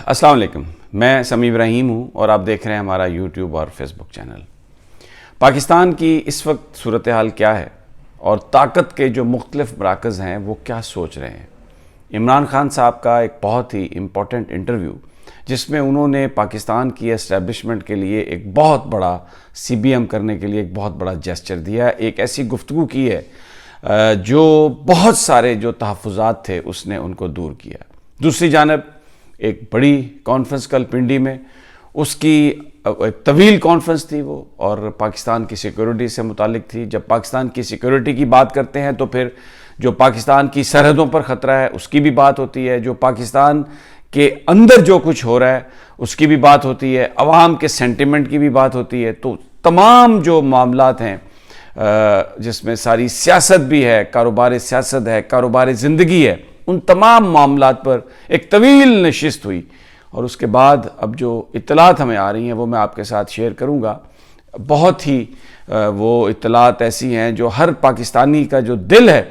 السلام علیکم، میں سمیع ابراہیم ہوں اور آپ دیکھ رہے ہیں ہمارا یوٹیوب اور فیس بک چینل۔ پاکستان کی اس وقت صورتحال کیا ہے اور طاقت کے جو مختلف مراکز ہیں وہ کیا سوچ رہے ہیں؟ عمران خان صاحب کا ایک بہت ہی امپورٹنٹ انٹرویو جس میں انہوں نے پاکستان کی اسٹیبلشمنٹ کے لیے ایک بہت بڑا سی بی ایم کرنے کے لیے ایک بہت بڑا جیسچر دیا ہے، ایک ایسی گفتگو کی ہے جو بہت سارے جو تحفظات تھے اس نے ان کو دور کیا۔ دوسری جانب ایک بڑی کانفرنس کل پنڈی میں، اس کی ایک طویل کانفرنس تھی وہ، اور پاکستان کی سیکورٹی سے متعلق تھی۔ جب پاکستان کی سیکورٹی کی بات کرتے ہیں تو پھر جو پاکستان کی سرحدوں پر خطرہ ہے اس کی بھی بات ہوتی ہے، جو پاکستان کے اندر جو کچھ ہو رہا ہے اس کی بھی بات ہوتی ہے، عوام کے سینٹیمنٹ کی بھی بات ہوتی ہے۔ تو تمام جو معاملات ہیں جس میں ساری سیاست بھی ہے، کاروبار سیاست ہے، کاروبار زندگی ہے، ان تمام معاملات پر ایک طویل نشست ہوئی، اور اس کے بعد اب جو اطلاعات ہمیں آ رہی ہیں وہ میں آپ کے ساتھ شیئر کروں گا۔ بہت ہی وہ اطلاعات ایسی ہیں جو ہر پاکستانی کا جو دل ہے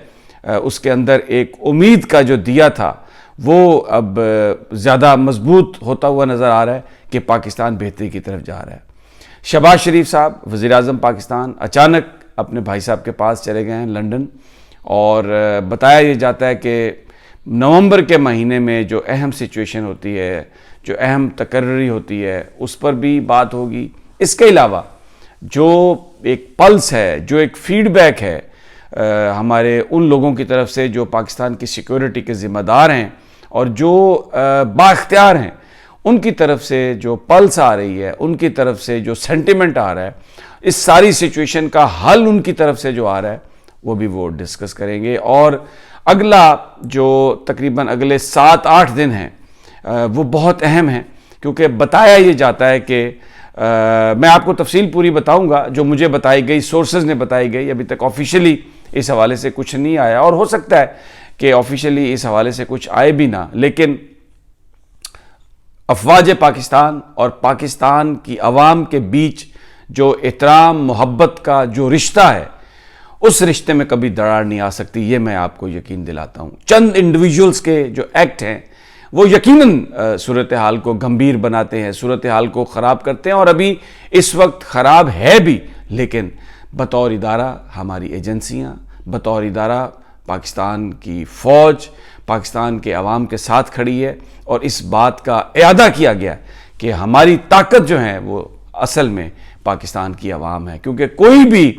اس کے اندر ایک امید کا جو دیا تھا وہ اب زیادہ مضبوط ہوتا ہوا نظر آ رہا ہے کہ پاکستان بہتری کی طرف جا رہا ہے۔ شہباز شریف صاحب وزیر اعظم پاکستان اچانک اپنے بھائی صاحب کے پاس چلے گئے ہیں لنڈن، اور بتایا یہ جاتا ہے کہ نومبر کے مہینے میں جو اہم سچویشن ہوتی ہے، جو اہم تقرری ہوتی ہے، اس پر بھی بات ہوگی۔ اس کے علاوہ جو ایک پلس ہے، جو ایک فیڈ بیک ہے ہمارے ان لوگوں کی طرف سے جو پاکستان کی سیکورٹی کے ذمہ دار ہیں اور جو بااختیار ہیں، ان کی طرف سے جو پلس آ رہی ہے، ان کی طرف سے جو سینٹیمنٹ آ رہا ہے، اس ساری سچویشن کا حل ان کی طرف سے جو آ رہا ہے وہ بھی وہ ڈسکس کریں گے۔ اور اگلا جو تقریباً اگلے 7-8 دن ہیں وہ بہت اہم ہیں، کیونکہ بتایا یہ جاتا ہے کہ میں آپ کو تفصیل پوری بتاؤں گا جو مجھے بتائی گئی، سورسز نے بتائی گئی، ابھی تک آفیشلی اس حوالے سے کچھ نہیں آیا، اور ہو سکتا ہے کہ آفیشلی اس حوالے سے کچھ آئے بھی نہ، لیکن افواج پاکستان اور پاکستان کی عوام کے بیچ جو احترام محبت کا جو رشتہ ہے اس رشتے میں کبھی دراڑ نہیں آ سکتی، یہ میں آپ کو یقین دلاتا ہوں۔ چند انڈیویجولز کے جو ایکٹ ہیں وہ یقیناً صورتحال کو گمبھیر بناتے ہیں، صورتحال کو خراب کرتے ہیں، اور ابھی اس وقت خراب ہے بھی، لیکن بطور ادارہ ہماری ایجنسیاں، بطور ادارہ پاکستان کی فوج پاکستان کے عوام کے ساتھ کھڑی ہے، اور اس بات کا اعادہ کیا گیا کہ ہماری طاقت جو ہے وہ اصل میں پاکستان کی عوام ہے، کیونکہ کوئی بھی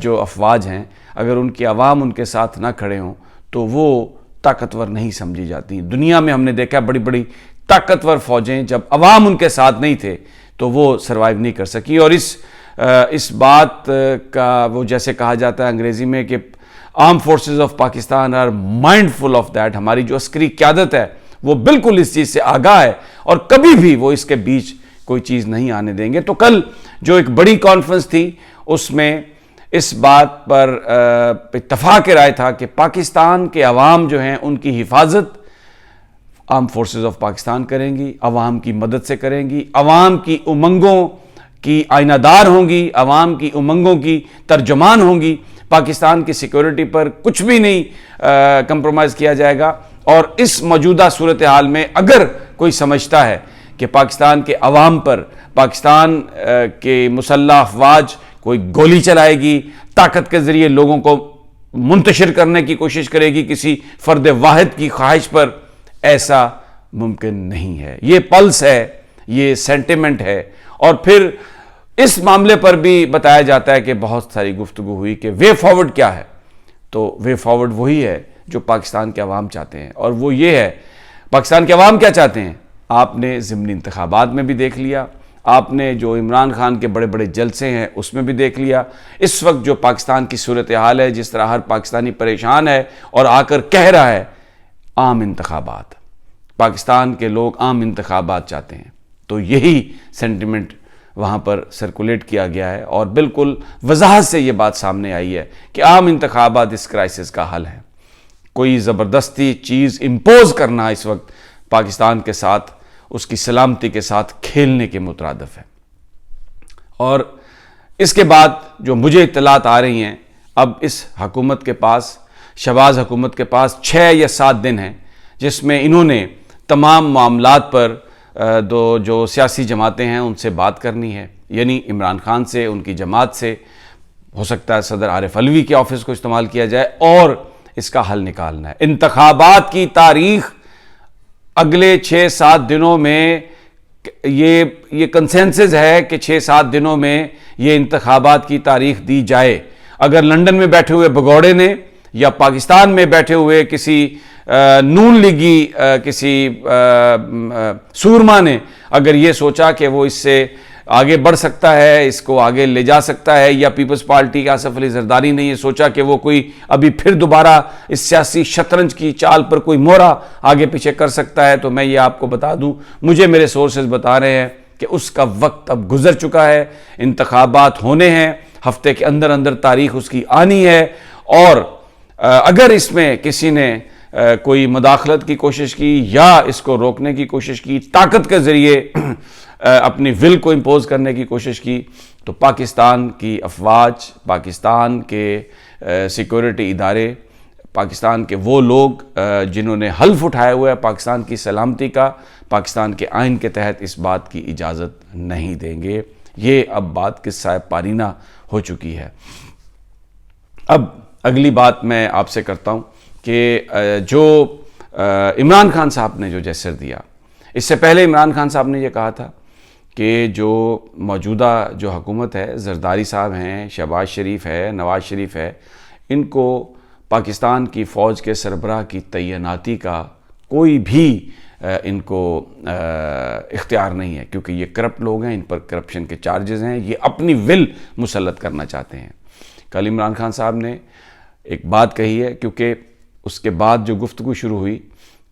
جو افواج ہیں اگر ان کی عوام ان کے ساتھ نہ کھڑے ہوں تو وہ طاقتور نہیں سمجھی جاتی۔ دنیا میں ہم نے دیکھا بڑی بڑی طاقتور فوجیں جب عوام ان کے ساتھ نہیں تھے تو وہ سروائیو نہیں کر سکی، اور اس بات کا وہ جیسے کہا جاتا ہے انگریزی میں کہ arm forces of Pakistan are mindful of that, ہماری جو عسکری قیادت ہے وہ بالکل اس چیز سے آگاہ ہے اور کبھی بھی وہ اس کے بیچ کوئی چیز نہیں آنے دیں گے۔ تو کل جو ایک بڑی کانفرنس تھی اس میں اس بات پر اتفاق رائے تھا کہ پاکستان کے عوام جو ہیں ان کی حفاظت آرم فورسز آف پاکستان کریں گی، عوام کی مدد سے کریں گی، عوام کی امنگوں کی آئینہ دار ہوں گی، عوام کی امنگوں کی ترجمان ہوں گی۔ پاکستان کی سیکورٹی پر کچھ بھی نہیں کمپرومائز کیا جائے گا، اور اس موجودہ صورتحال میں اگر کوئی سمجھتا ہے کہ پاکستان کے عوام پر پاکستان کے مسلح افواج کوئی گولی چلائے گی، طاقت کے ذریعے لوگوں کو منتشر کرنے کی کوشش کرے گی کسی فرد واحد کی خواہش پر، ایسا ممکن نہیں ہے۔ یہ پلس ہے، یہ سینٹیمنٹ ہے۔ اور پھر اس معاملے پر بھی بتایا جاتا ہے کہ بہت ساری گفتگو ہوئی کہ وے فارورڈ کیا ہے، تو وے فارورڈ وہی ہے جو پاکستان کے عوام چاہتے ہیں، اور وہ یہ ہے پاکستان کے عوام کیا چاہتے ہیں۔ آپ نے ضمنی انتخابات میں بھی دیکھ لیا، آپ نے جو عمران خان کے بڑے بڑے جلسے ہیں اس میں بھی دیکھ لیا، اس وقت جو پاکستان کی صورتحال ہے، جس طرح ہر پاکستانی پریشان ہے اور آ کر کہہ رہا ہے عام انتخابات، پاکستان کے لوگ عام انتخابات چاہتے ہیں، تو یہی سینٹیمنٹ وہاں پر سرکولیٹ کیا گیا ہے، اور بالکل وضاحت سے یہ بات سامنے آئی ہے کہ عام انتخابات اس کرائسس کا حل ہے۔ کوئی زبردستی چیز امپوز کرنا اس وقت پاکستان کے ساتھ، اس کی سلامتی کے ساتھ کھیلنے کے مترادف ہے۔ اور اس کے بعد جو مجھے اطلاعات آ رہی ہیں، اب اس حکومت کے پاس، شہباز حکومت کے پاس 6 یا 7 دن ہیں جس میں انہوں نے تمام معاملات پر جو سیاسی جماعتیں ہیں ان سے بات کرنی ہے، یعنی عمران خان سے، ان کی جماعت سے، ہو سکتا ہے صدر عارف علوی کے آفس کو استعمال کیا جائے، اور اس کا حل نکالنا ہے۔ انتخابات کی تاریخ اگلے 6-7 دنوں میں، یہ کنسنسس ہے کہ 6-7 دنوں میں یہ انتخابات کی تاریخ دی جائے۔ اگر لندن میں بیٹھے ہوئے بگوڑے نے یا پاکستان میں بیٹھے ہوئے کسی نون لیگی کسی سورما نے اگر یہ سوچا کہ وہ اس سے آگے بڑھ سکتا ہے، اس کو آگے لے جا سکتا ہے، یا پیپلز پارٹی کا آصف علی زرداری نے یہ سوچا کہ وہ کوئی ابھی پھر دوبارہ اس سیاسی شطرنج کی چال پر کوئی مورا آگے پیچھے کر سکتا ہے، تو میں یہ آپ کو بتا دوں، مجھے میرے سورسز بتا رہے ہیں کہ اس کا وقت اب گزر چکا ہے۔ انتخابات ہونے ہیں، ہفتے کے اندر اندر تاریخ اس کی آنی ہے، اور اگر اس میں کسی نے کوئی مداخلت کی کوشش کی یا اس کو روکنے کی کوشش کی، طاقت کے ذریعے اپنی ول کو امپوز کرنے کی کوشش کی، تو پاکستان کی افواج، پاکستان کے سیکورٹی ادارے، پاکستان کے وہ لوگ جنہوں نے حلف اٹھایا ہوا ہے پاکستان کی سلامتی کا، پاکستان کے آئین کے تحت اس بات کی اجازت نہیں دیں گے۔ یہ اب بات قصہ پارینہ ہو چکی ہے۔ اب اگلی بات میں آپ سے کرتا ہوں کہ جو عمران خان صاحب نے جو جیسر دیا، اس سے پہلے عمران خان صاحب نے یہ کہا تھا کہ جو موجودہ جو حکومت ہے، زرداری صاحب ہیں، شہباز شریف ہے، نواز شریف ہے، ان کو پاکستان کی فوج کے سربراہ کی تعیناتی کا کوئی بھی ان کو اختیار نہیں ہے، کیونکہ یہ کرپٹ لوگ ہیں، ان پر کرپشن کے چارجز ہیں، یہ اپنی ول مسلط کرنا چاہتے ہیں۔ کل عمران خان صاحب نے ایک بات کہی ہے، کیونکہ اس کے بعد جو گفتگو شروع ہوئی،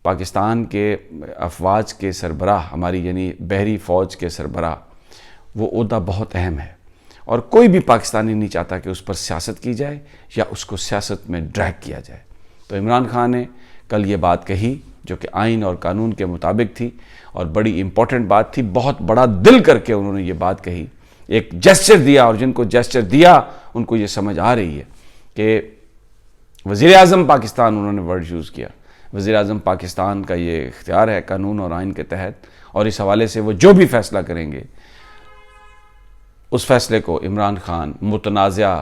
پاکستان کے افواج کے سربراہ، ہماری یعنی بحری فوج کے سربراہ، وہ عہدہ بہت اہم ہے، اور کوئی بھی پاکستانی نہیں چاہتا کہ اس پر سیاست کی جائے یا اس کو سیاست میں ڈریگ کیا جائے۔ تو عمران خان نے کل یہ بات کہی جو کہ آئین اور قانون کے مطابق تھی، اور بڑی امپورٹنٹ بات تھی، بہت بڑا دل کر کے انہوں نے یہ بات کہی، ایک جیسچر دیا، اور جن کو جیسچر دیا ان کو یہ سمجھ آ رہی ہے کہ وزیر اعظم پاکستان، انہوں نے ورڈ یوز کیا، وزیر اعظم پاکستان کا یہ اختیار ہے قانون اور آئین کے تحت، اور اس حوالے سے وہ جو بھی فیصلہ کریں گے اس فیصلے کو عمران خان متنازع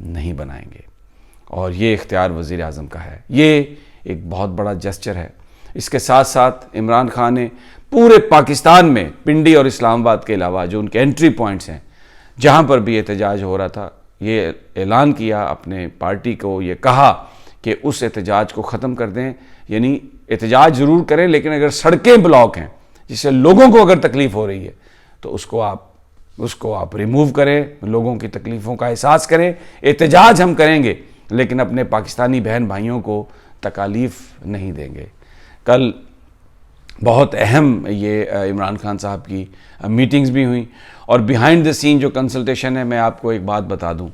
نہیں بنائیں گے، اور یہ اختیار وزیر اعظم کا ہے۔ یہ ایک بہت بڑا جیسچر ہے۔ اس کے ساتھ ساتھ عمران خان نے پورے پاکستان میں پنڈی اور اسلام آباد کے علاوہ جو ان کے انٹری پوائنٹس ہیں، جہاں پر بھی احتجاج ہو رہا تھا، یہ اعلان کیا اپنے پارٹی کو، یہ کہا کہ اس احتجاج کو ختم کر دیں، یعنی احتجاج ضرور کریں لیکن اگر سڑکیں بلاک ہیں جس سے لوگوں کو اگر تکلیف ہو رہی ہے تو اس کو آپ ریموو کریں، لوگوں کی تکلیفوں کا احساس کریں۔ احتجاج ہم کریں گے لیکن اپنے پاکستانی بہن بھائیوں کو تکالیف نہیں دیں گے۔ کل بہت اہم یہ عمران خان صاحب کی میٹنگز بھی ہوئیں، اور بیہائنڈ دا سین جو کنسلٹیشن ہے، میں آپ کو ایک بات بتا دوں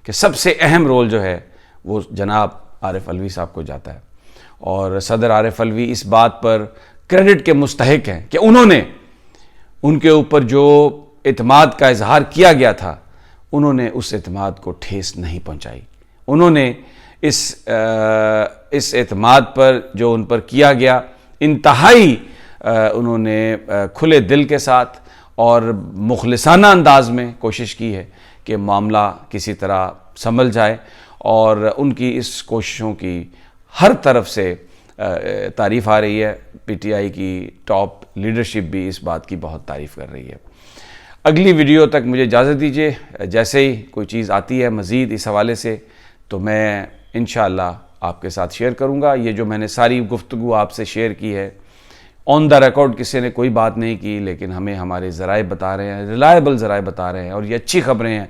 کہ سب سے اہم رول جو ہے وہ جناب عارف علوی صاحب کو جاتا ہے، اور صدر عارف علوی اس بات پر کریڈٹ کے مستحق ہیں کہ انہوں نے ان کے اوپر جو اعتماد کا اظہار کیا گیا تھا، انہوں نے اس اعتماد کو ٹھیس نہیں پہنچائی۔ انہوں نے اس اعتماد پر جو ان پر کیا گیا، انتہائی انہوں نے کھلے دل کے ساتھ اور مخلصانہ انداز میں کوشش کی ہے کہ معاملہ کسی طرح سنبھل جائے، اور ان کی اس کوششوں کی ہر طرف سے تعریف آ رہی ہے۔ پی ٹی آئی کی ٹاپ لیڈرشپ بھی اس بات کی بہت تعریف کر رہی ہے۔ اگلی ویڈیو تک مجھے اجازت دیجیے، جیسے ہی کوئی چیز آتی ہے مزید اس حوالے سے تو میں انشاءاللہ آپ کے ساتھ شیئر کروں گا۔ یہ جو میں نے ساری گفتگو آپ سے شیئر کی ہے، آن دا ریکارڈ کسی نے کوئی بات نہیں کی، لیکن ہمیں ہمارے ذرائع بتا رہے ہیں، ریلائبل ذرائع بتا رہے ہیں، اور یہ اچھی خبریں ہیں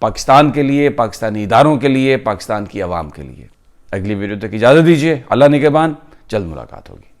پاکستان کے لیے، پاکستانی اداروں کے لیے، پاکستان کی عوام کے لیے۔ اگلی ویڈیو تک اجازت دیجیے، اللہ نگہبان، جلد ملاقات ہوگی۔